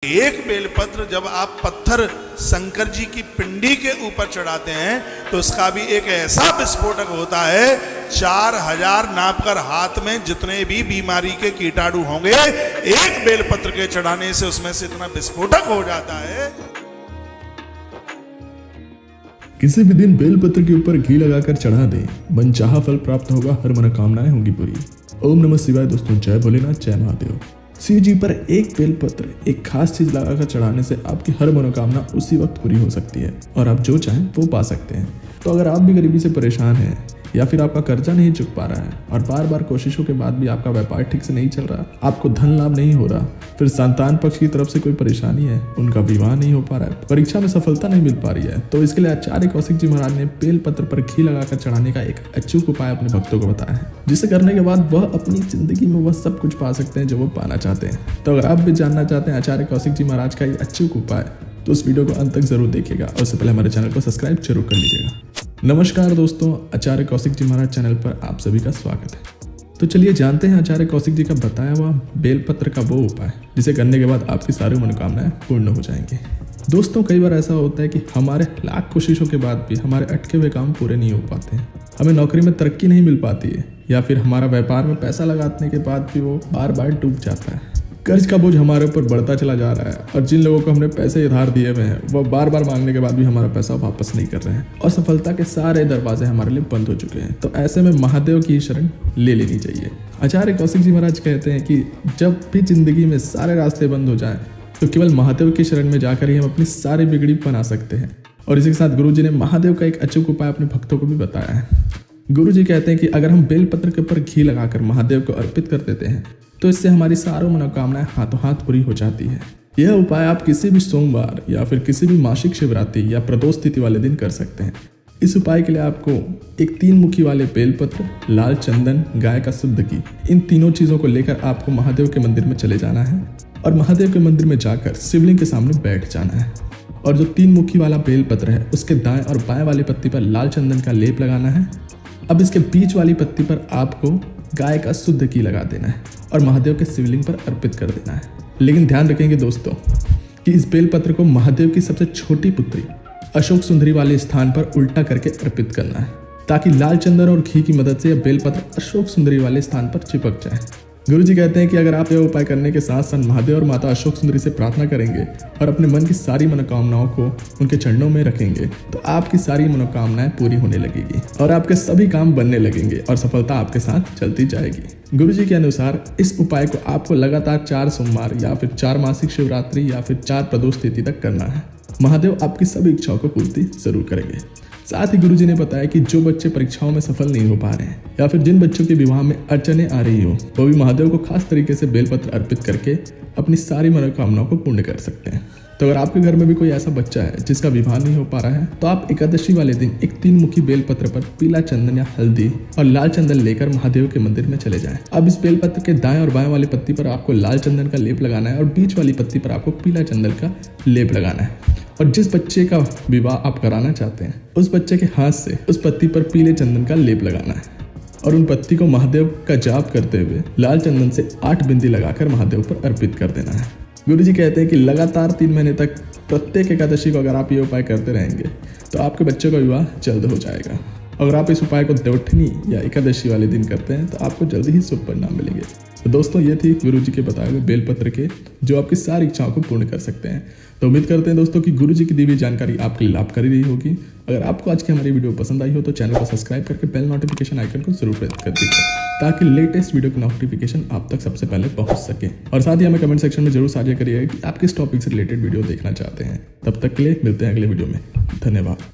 एक बेलपत्र जब आप पत्थर शंकर जी की पिंडी के ऊपर चढ़ाते हैं तो उसका भी एक ऐसा विस्फोटक होता है। 4000 नापकर हाथ में जितने भी बीमारी के कीटाणु होंगे एक बेलपत्र के चढ़ाने से उसमें से इतना विस्फोटक हो जाता है। किसी भी दिन बेलपत्र के ऊपर घी लगाकर चढ़ा दें, मनचाहा फल प्राप्त होगा, हर मनोकामनाएं होंगी पूरी। ओम नमः शिवाय। दोस्तों, जय भोलेनाथ, जय महादेव। शिव जी पर एक बेलपत्र, एक खास चीज लगाकर चढ़ाने से आपकी हर मनोकामना उसी वक्त पूरी हो सकती है और आप जो चाहें वो पा सकते हैं। तो अगर आप भी गरीबी से परेशान हैं या फिर आपका कर्जा नहीं चुक पा रहा है और बार बार कोशिशों के बाद भी आपका व्यापार ठीक से नहीं चल रहा, आपको धन लाभ नहीं हो रहा, फिर संतान पक्ष की तरफ से कोई परेशानी है, उनका विवाह नहीं हो पा रहा है, परीक्षा में सफलता नहीं मिल पा रही है, तो इसके लिए आचार्य कौशिक जी महाराज ने बेलपत्र पर घी लगाकर चढ़ाने का एक अचूक उपाय अपने भक्तों को बताया है, जिसे करने के बाद वह अपनी जिंदगी में वह सब कुछ पा सकते हैं जो वो पाना चाहते हैं। तो अगर आप भी जानना चाहते हैं आचार्य कौशिक जी महाराज का ये अचूक उपाय, तो उस वीडियो को अंत तक जरूर देखिएगा और उससे पहले हमारे चैनल को सब्सक्राइब जरूर कर लीजिएगा। नमस्कार दोस्तों, आचार्य कौशिक जी महाराज चैनल पर आप सभी का स्वागत है। तो चलिए जानते हैं आचार्य कौशिक जी का बताया हुआ बेलपत्र का वो उपाय जिसे करने के बाद आपकी सारी मनोकामनाएं पूर्ण हो जाएंगी। दोस्तों, कई बार ऐसा होता है कि हमारे लाख कोशिशों के बाद भी हमारे अटके हुए काम पूरे नहीं हो पाते हैं, हमें नौकरी में तरक्की नहीं मिल पाती है, या फिर हमारा व्यापार में पैसा लगाने के बाद भी वो बार बार डूब जाता है। कर्ज का बोझ हमारे ऊपर बढ़ता चला जा रहा है और जिन लोगों को हमने पैसे उधार दिए हुए हैं वो बार बार मांगने के बाद भी हमारा पैसा वापस नहीं कर रहे हैं और सफलता के सारे दरवाजे हमारे लिए बंद हो चुके हैं। तो ऐसे में महादेव की शरण ले लेनी चाहिए। आचार्य कौशिक जी महाराज कहते हैं कि जब भी जिंदगी में सारे रास्ते बंद हो जाएं तो केवल महादेव की शरण में जाकर ही हम अपनी सारी बिगड़ी बना सकते हैं। और इसी के साथ गुरु जी ने महादेव का एक अचूक उपाय अपने भक्तों को भी बताया है। गुरु जी कहते हैं कि अगर हम बेलपत्र के ऊपर घी लगाकर महादेव को अर्पित कर देते हैं तो इससे हमारी सारी मनोकामनाएं हाथों हाथ पूरी हो जाती है। यह उपाय आप किसी भी सोमवार या फिर किसी भी मासिक शिवरात्रि या प्रदोष तिथि वाले दिन कर सकते हैं। इस उपाय के लिए आपको एक 3 मुखी वाले बेलपत्र, लाल चंदन, गाय का शुद्ध घी, इन तीनों चीजों को लेकर आपको महादेव के मंदिर में चले जाना है और महादेव के मंदिर में जाकर शिवलिंग के सामने बैठ जाना है और जो 3 मुखी वाला बेलपत्र है उसके दाएं और बाएं वाली पत्ती पर लाल चंदन का लेप लगाना है। अब इसके बीच वाली पत्ती पर आपको गाय का शुद्ध घी लगा देना है और महादेव के शिवलिंग पर अर्पित कर देना है। लेकिन ध्यान रखेंगे दोस्तों कि इस बेलपत्र को महादेव की सबसे छोटी पुत्री अशोक सुंदरी वाले स्थान पर उल्टा करके अर्पित करना है ताकि लाल चंदन और घी की मदद से यह बेलपत्र अशोक सुंदरी वाले स्थान पर चिपक जाए। गुरु जी कहते हैं कि अगर आप यह उपाय करने के साथ साथ महादेव और माता अशोक सुंदरी से प्रार्थना करेंगे और अपने मन की सारी मनोकामनाओं को उनके चरणों में रखेंगे तो आपकी सारी मनोकामनाएं पूरी होने लगेगी और आपके सभी काम बनने लगेंगे और सफलता आपके साथ चलती जाएगी। गुरु जी के अनुसार इस उपाय को आपको लगातार 4 सोमवार या फिर 4 मासिक शिवरात्रि या फिर 4 प्रदोष तिथि तक करना है। महादेव आपकी सभी इच्छाओं को पूर्ति जरूर करेंगे। साथ ही गुरुजी ने बताया कि जो बच्चे परीक्षाओं में सफल नहीं हो पा रहे हैं या फिर जिन बच्चों के विवाह में अड़चने आ रही हो, वो भी महादेव को खास तरीके से बेलपत्र अर्पित करके अपनी सारी मनोकामनाओं को पूर्ण कर सकते हैं। तो अगर आपके घर में भी कोई ऐसा बच्चा है जिसका विवाह नहीं हो पा रहा है तो आप एकादशी वाले दिन एक 3 मुखी बेलपत्र पर पीला चंदन या हल्दी और लाल चंदन लेकर महादेव के मंदिर में चले जाएं। अब इस बेलपत्र के दाएं और बाएं वाली पत्ती पर आपको लाल चंदन का लेप लगाना है और बीच वाली पत्ती पर आपको पीला चंदन का लेप लगाना है और जिस बच्चे का विवाह आप कराना चाहते हैं उस बच्चे के हाथ से उस पत्ती पर पीले चंदन का लेप लगाना है और उन पत्ती को महादेव का जाप करते हुए लाल चंदन से 8 बिंदी लगाकर महादेव पर अर्पित कर देना है। गुरु जी कहते हैं कि लगातार 3 महीने तक प्रत्येक एकादशी को अगर आप ये उपाय करते रहेंगे तो आपके बच्चे का विवाह जल्द हो जाएगा। अगर आप इस उपाय को देवठनी या एकादशी वाले दिन करते हैं तो आपको जल्दी ही शुभ परिणाम मिलेंगे। तो दोस्तों, ये थी गुरु जी के बताए हुए बेलपत्र के जो आपकी सारी इच्छाओं को पूर्ण कर सकते हैं। तो उम्मीद करते हैं दोस्तों कि गुरु जी की दी हुई जानकारी आपके लिए लाभकारी रही होगी। अगर आपको आज की हमारी वीडियो पसंद आई हो तो चैनल को सब्सक्राइब करके बेल नोटिफिकेशन आइकन को जरूर प्रेस कर दीजिए ताकि लेटेस्ट वीडियो की नोटिफिकेशन आप तक सबसे पहले पहुंच सके। और साथ ही हमें कमेंट सेक्शन में जरूर साझा करिएगा कि आप किस टॉपिक से रिलेटेड वीडियो देखना चाहते हैं। तब तक के लिए मिलते हैं अगले वीडियो में। धन्यवाद।